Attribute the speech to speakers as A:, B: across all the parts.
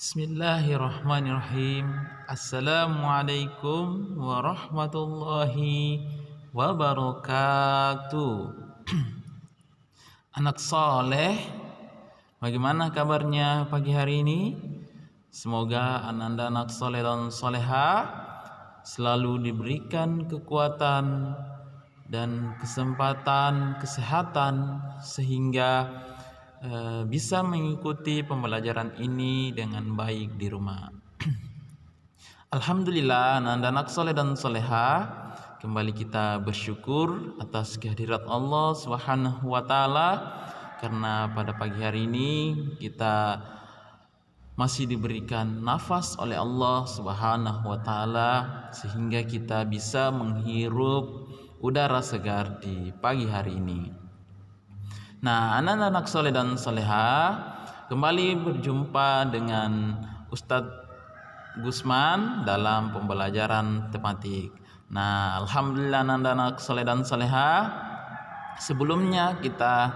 A: Bismillahirrahmanirrahim. Assalamualaikum warahmatullahi wabarakatuh. Anak soleh, bagaimana kabarnya pagi hari ini? Semoga Ananda anak soleh dan soleha selalu diberikan kekuatan dan kesempatan kesehatan sehingga bisa mengikuti pembelajaran ini dengan baik di rumah. Alhamdulillah, Ananda anak soleh dan soleha, kembali kita bersyukur atas kehadirat Allah Subhanahu wa Ta'ala, karena pada pagi hari ini kita masih diberikan nafas oleh Allah Subhanahu wa Ta'ala sehingga kita bisa menghirup udara segar di pagi hari ini. Nah, anak-anak soleh dan soleha, kembali berjumpa dengan Ustadz Gusman dalam pembelajaran tematik. Nah, alhamdulillah anak-anak soleh dan soleha, sebelumnya kita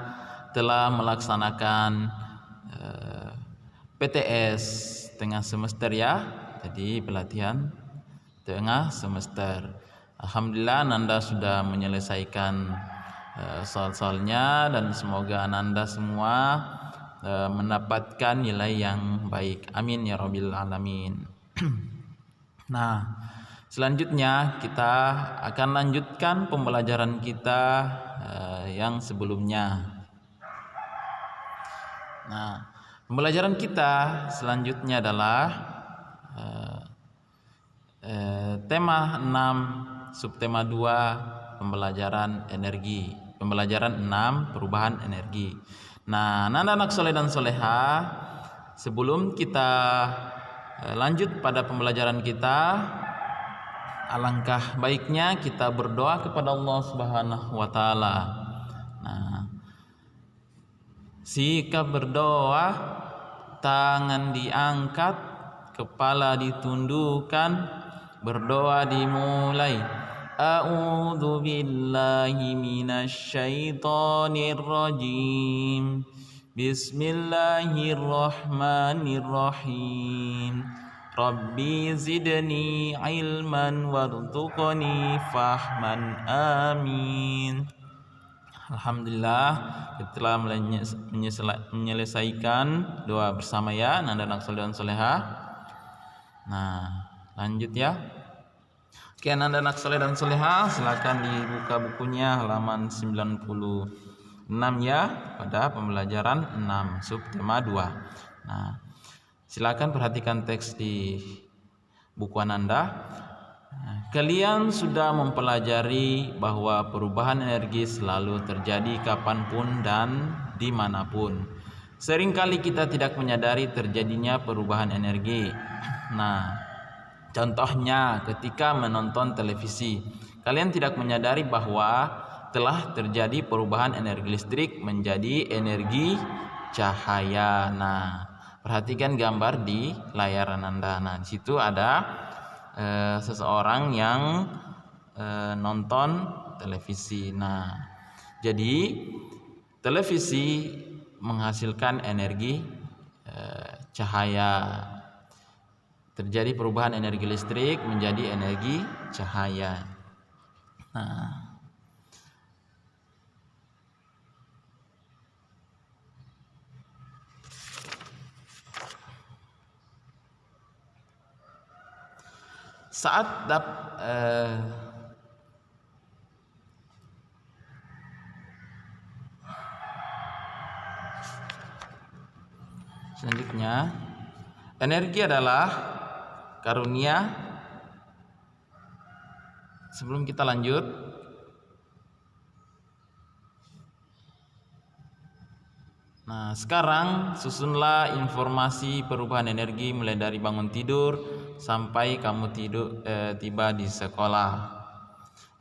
A: telah melaksanakan PTS tengah semester ya. Jadi pelatihan tengah semester. Alhamdulillah Ananda sudah menyelesaikan soal-soalnya dan semoga Ananda semua mendapatkan nilai yang baik. Amin ya rabbil alamin. Nah, selanjutnya kita akan lanjutkan pembelajaran kita yang sebelumnya. Nah, pembelajaran kita selanjutnya adalah tema 6 subtema 2 pembelajaran energi. Pembelajaran 6 perubahan energi. Nah, anak-anak soleh dan soleha, sebelum kita lanjut pada pembelajaran kita, alangkah baiknya kita berdoa kepada Allah Subhanahu wa Ta'ala. Nah, sikap berdoa, tangan diangkat, kepala ditundukkan, berdoa dimulai. A'udzu billahi minasyaitonir rajim. Bismillahirrahmanirrahim. Rabbi zidni ilman warzuqni fahman. Amin. Alhamdulillah, kita telah menyelesaikan doa bersama ya, anak-anak soleh dan soleha. Nah, lanjut ya. Oke, anak-anak soleh dan soleha, silakan dibuka bukunya halaman 96 ya, pada pembelajaran 6 subtema 2. Nah, silakan perhatikan teks di buku Ananda. Kalian sudah mempelajari bahwa perubahan energi selalu terjadi kapanpun dan dimanapun. Seringkali kita tidak menyadari terjadinya perubahan energi. Nah, contohnya ketika menonton televisi, kalian tidak menyadari bahwa telah terjadi perubahan energi listrik menjadi energi cahaya. Nah, perhatikan gambar di layar Ananda. Nah, di situ ada seseorang yang nonton televisi. Nah, jadi televisi menghasilkan energi cahaya. Terjadi perubahan energi listrik menjadi energi cahaya. Nah, saat selanjutnya, energi adalah karunia. Sebelum kita lanjut, nah sekarang susunlah informasi perubahan energi mulai dari bangun tidur sampai kamu tiba di sekolah.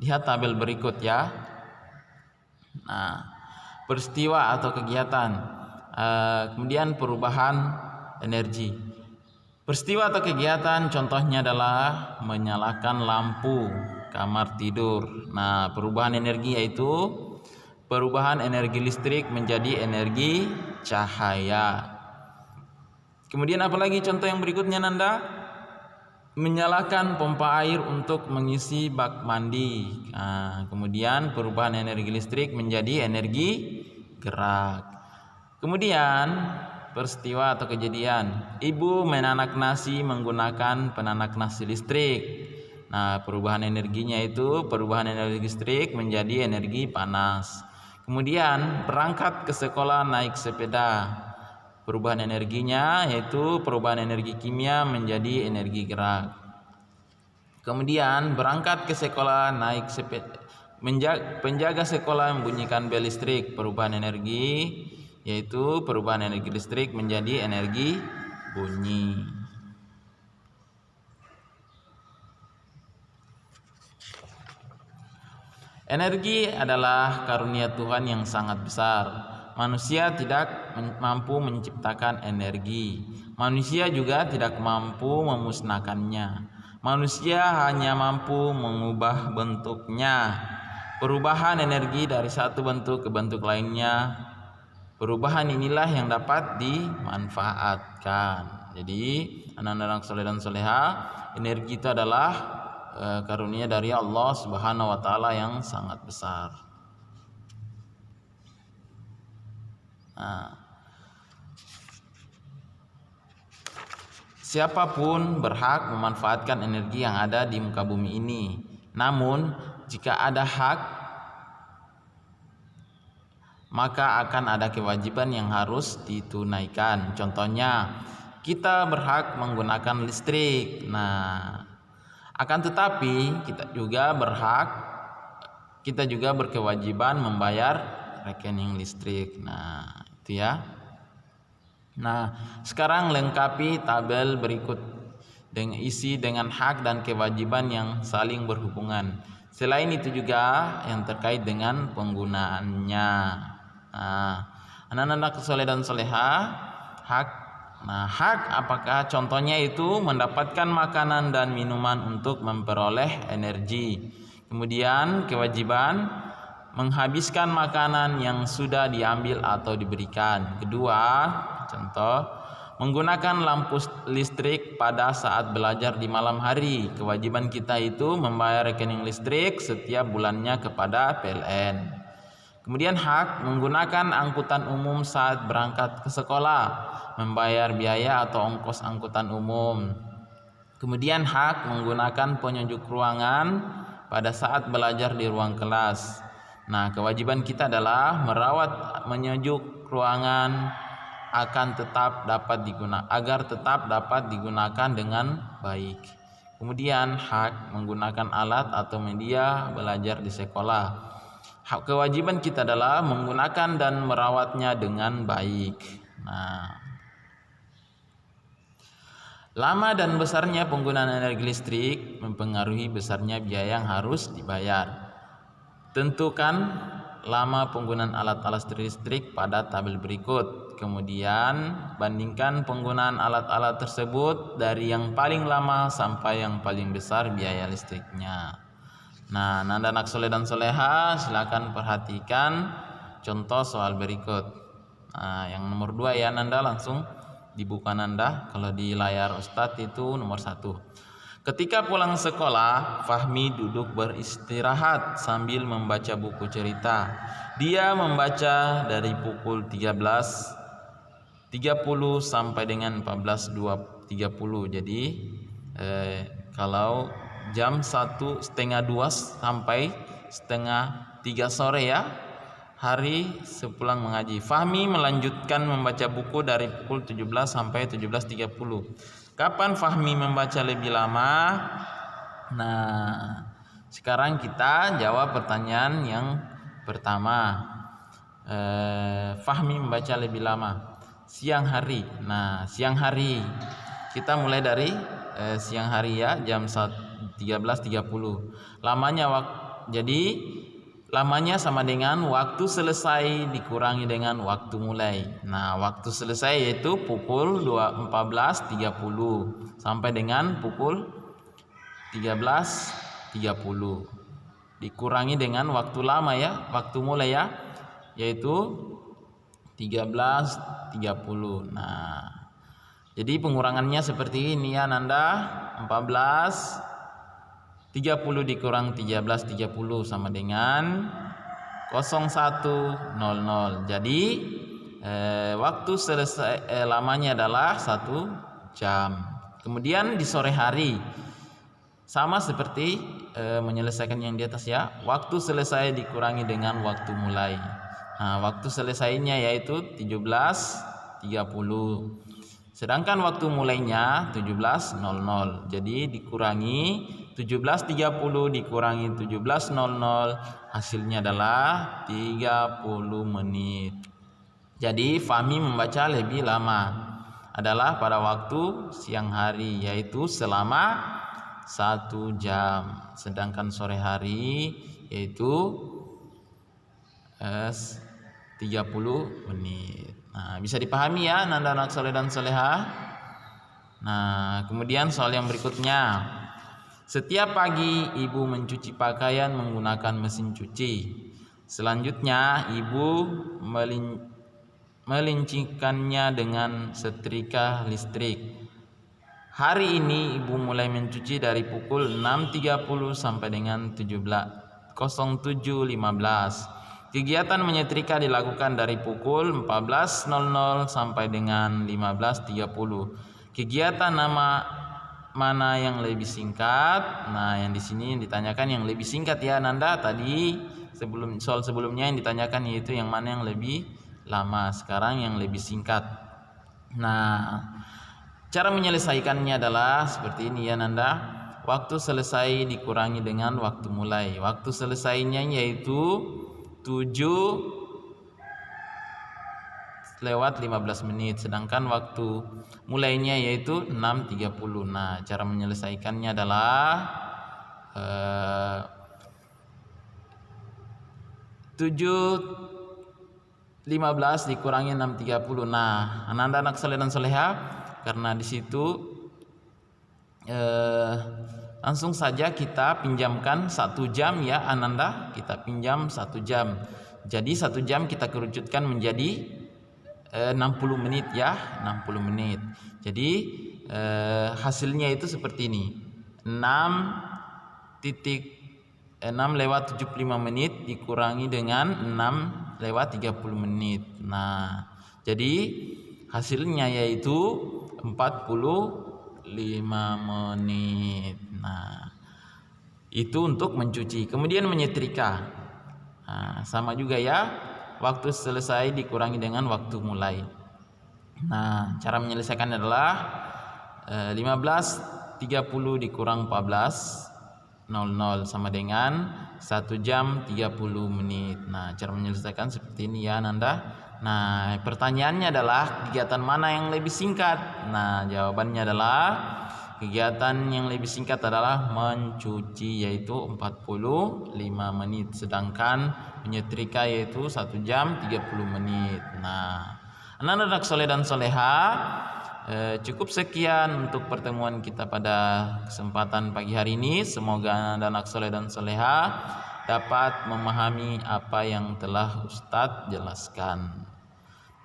A: Lihat tabel berikut ya. Nah, peristiwa atau kegiatan, kemudian perubahan energi. Peristiwa atau kegiatan contohnya adalah menyalakan lampu kamar tidur. Nah, perubahan energi yaitu perubahan energi listrik menjadi energi cahaya. Kemudian apalagi contoh yang berikutnya Nanda? Menyalakan pompa air untuk mengisi bak mandi. Nah, kemudian perubahan energi listrik menjadi energi gerak. Kemudian peristiwa atau kejadian, ibu menanak nasi menggunakan penanak nasi listrik. Nah, perubahan energinya itu perubahan energi listrik menjadi energi panas. Kemudian berangkat ke sekolah naik sepeda. Perubahan energinya yaitu perubahan energi kimia menjadi energi gerak. Kemudian berangkat ke sekolah naik sepeda. Penjaga sekolah membunyikan bel listrik. Perubahan energi yaitu perubahan energi listrik menjadi energi bunyi. Energi adalah karunia Tuhan yang sangat besar. Manusia tidak mampu menciptakan energi. Manusia juga tidak mampu memusnahkannya. Manusia hanya mampu mengubah bentuknya. Perubahan energi dari satu bentuk ke bentuk lainnya. Perubahan inilah yang dapat dimanfaatkan. Jadi, anak-anak soleh dan soleha, energi itu adalah karunia dari Allah Subhanahu wa taala yang sangat besar. Nah, siapapun berhak memanfaatkan energi yang ada di muka bumi ini. Namun, jika ada hak, maka akan ada kewajiban yang harus ditunaikan. Contohnya, kita berhak menggunakan listrik. Nah, akan tetapi kita juga berkewajiban membayar rekening listrik. Nah, itu ya. Nah, sekarang lengkapi tabel berikut dengan isi dengan hak dan kewajiban yang saling berhubungan. Selain itu juga yang terkait dengan penggunaannya. Nah, anak-anak soleh dan soleha, hak. Nah, hak apakah? Contohnya itu mendapatkan makanan dan minuman untuk memperoleh energi. Kemudian kewajiban menghabiskan makanan yang sudah diambil atau diberikan. Kedua, contoh menggunakan lampu listrik pada saat belajar di malam hari. Kewajiban kita itu membayar rekening listrik setiap bulannya kepada PLN. Kemudian hak menggunakan angkutan umum saat berangkat ke sekolah, membayar biaya atau ongkos angkutan umum. Kemudian hak menggunakan penyejuk ruangan pada saat belajar di ruang kelas. Nah, kewajiban kita adalah merawat menyejuk ruangan agar tetap dapat digunakan dengan baik. Kemudian hak menggunakan alat atau media belajar di sekolah. Hak kewajiban kita adalah menggunakan dan merawatnya dengan baik. Nah, lama dan besarnya penggunaan energi listrik mempengaruhi besarnya biaya yang harus dibayar. Tentukan lama penggunaan alat-alat listrik pada tabel berikut. Kemudian bandingkan penggunaan alat-alat tersebut dari yang paling lama sampai yang paling besar biaya listriknya. Nah, anak soleh dan soleha, silakan perhatikan contoh soal berikut. Nah, yang nomor 2 ya Nanda, langsung dibuka Nanda. Kalau di layar Ustadz itu nomor 1. Ketika pulang sekolah, Fahmi duduk beristirahat sambil membaca buku cerita. Dia membaca dari pukul 13.30 sampai dengan 14.30. Jadi kalau jam 1:30 sampai 2:30 sore ya, hari sepulang mengaji. Fahmi melanjutkan membaca buku dari pukul 17 sampai 17.30. Kapan Fahmi membaca lebih lama? Nah, sekarang kita jawab pertanyaan yang pertama. Fahmi membaca lebih lama siang hari. Nah, siang hari kita mulai dari siang hari ya, jam 13.30. Lamanya sama dengan waktu selesai dikurangi dengan waktu mulai. Nah, waktu selesai yaitu pukul 14.30 sampai dengan pukul 13.30. Dikurangi dengan waktu lama ya, waktu mulai ya, yaitu 13.30. Nah, Jadi pengurangannya seperti ini ya Nanda, 14 30 dikurang 13 30 sama dengan 01.00. Jadi waktu selesai lamanya adalah 1 jam. Kemudian di sore hari sama seperti menyelesaikan yang di atas ya. Waktu selesai dikurangi dengan waktu mulai. Nah, waktu selesainya yaitu 17.30. Sedangkan waktu mulainya 17.00. Jadi dikurangi 17.30 dikurangi 17.00, hasilnya adalah 30 menit. Jadi Fahmi membaca lebih lama adalah pada waktu siang hari, yaitu selama 1 jam. Sedangkan sore hari yaitu 30 menit. Nah, bisa dipahami ya Nanda anak soleh dan soleha. Nah, kemudian soal yang berikutnya. Setiap pagi ibu mencuci pakaian menggunakan mesin cuci. Selanjutnya ibu melincikannya dengan setrika listrik. Hari ini ibu mulai mencuci dari pukul 6.30 sampai dengan 07.15. Kegiatan menyetrika dilakukan dari pukul 14.00 sampai dengan 15.30. Kegiatan mana yang lebih singkat? Nah, yang di sini ditanyakan yang lebih singkat ya Nanda. Tadi soal sebelumnya yang ditanyakan yaitu yang mana yang lebih lama. Sekarang yang lebih singkat. Nah, cara menyelesaikannya adalah seperti ini ya Nanda. Waktu selesai dikurangi dengan waktu mulai. Waktu selesainya yaitu 7:15 menit, sedangkan waktu mulainya yaitu 6.30. Nah, cara menyelesaikannya adalah 7:15 dikurangi 6.30. Nah, Ananda anak soleh dan soleha, karena di situ langsung saja kita pinjamkan 1 jam ya Ananda, kita pinjam 1 jam. Jadi 1 jam kita kerucutkan menjadi 60 menit ya, 60 menit. Jadi hasilnya itu seperti ini. 6:75 menit dikurangi dengan 6:30 menit. Nah, jadi hasilnya yaitu 45 menit. Nah, itu untuk mencuci. Kemudian menyetrika. Nah, sama juga ya. Waktu selesai dikurangi dengan waktu mulai. Nah, cara menyelesaikan adalah 15.30 dikurang 14.00 sama dengan 1 jam 30 menit. Nah, cara menyelesaikan seperti ini ya Nanda. Nah, pertanyaannya adalah kegiatan mana yang lebih singkat? Nah, jawabannya adalah kegiatan yang lebih singkat adalah mencuci, yaitu 45 menit, sedangkan menyetrika yaitu 1 jam 30 menit. Nah, anak-anak soleh dan soleha, cukup sekian untuk pertemuan kita pada kesempatan pagi hari ini. Semoga anak-anak soleh dan soleha dapat memahami apa yang telah Ustadz jelaskan.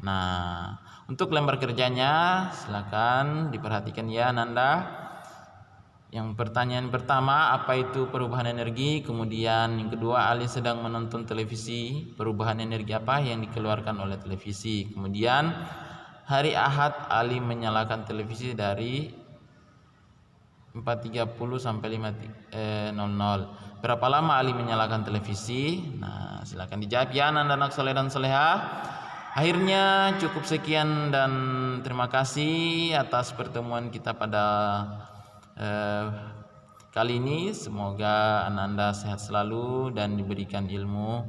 A: Nah, untuk lembar kerjanya silakan diperhatikan ya Nanda. Yang pertanyaan pertama, apa itu perubahan energi? Kemudian yang kedua, Ali sedang menonton televisi, perubahan energi apa yang dikeluarkan oleh televisi? Kemudian hari Ahad Ali menyalakan televisi dari 4.30 sampai 5.00. Berapa lama Ali menyalakan televisi? Nah, silakan dijawab ya anak-anak soleh dan soleha. Akhirnya cukup sekian dan terima kasih atas pertemuan kita pada kali ini. Semoga Anda sehat selalu dan diberikan ilmu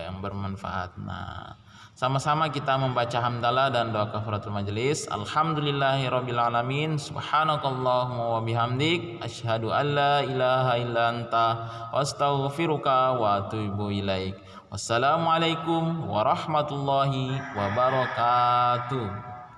A: yang bermanfaat. Nah, sama-sama kita membaca hamdalah dan doa kafaratul majelis. Alhamdulillahirabbil alamin. Subhanakallahumma wa bihamdik asyhadu an la ilaha illa anta astaghfiruka wa atubu ilaik. Wassalamualaikum warahmatullahi wabarakatuh.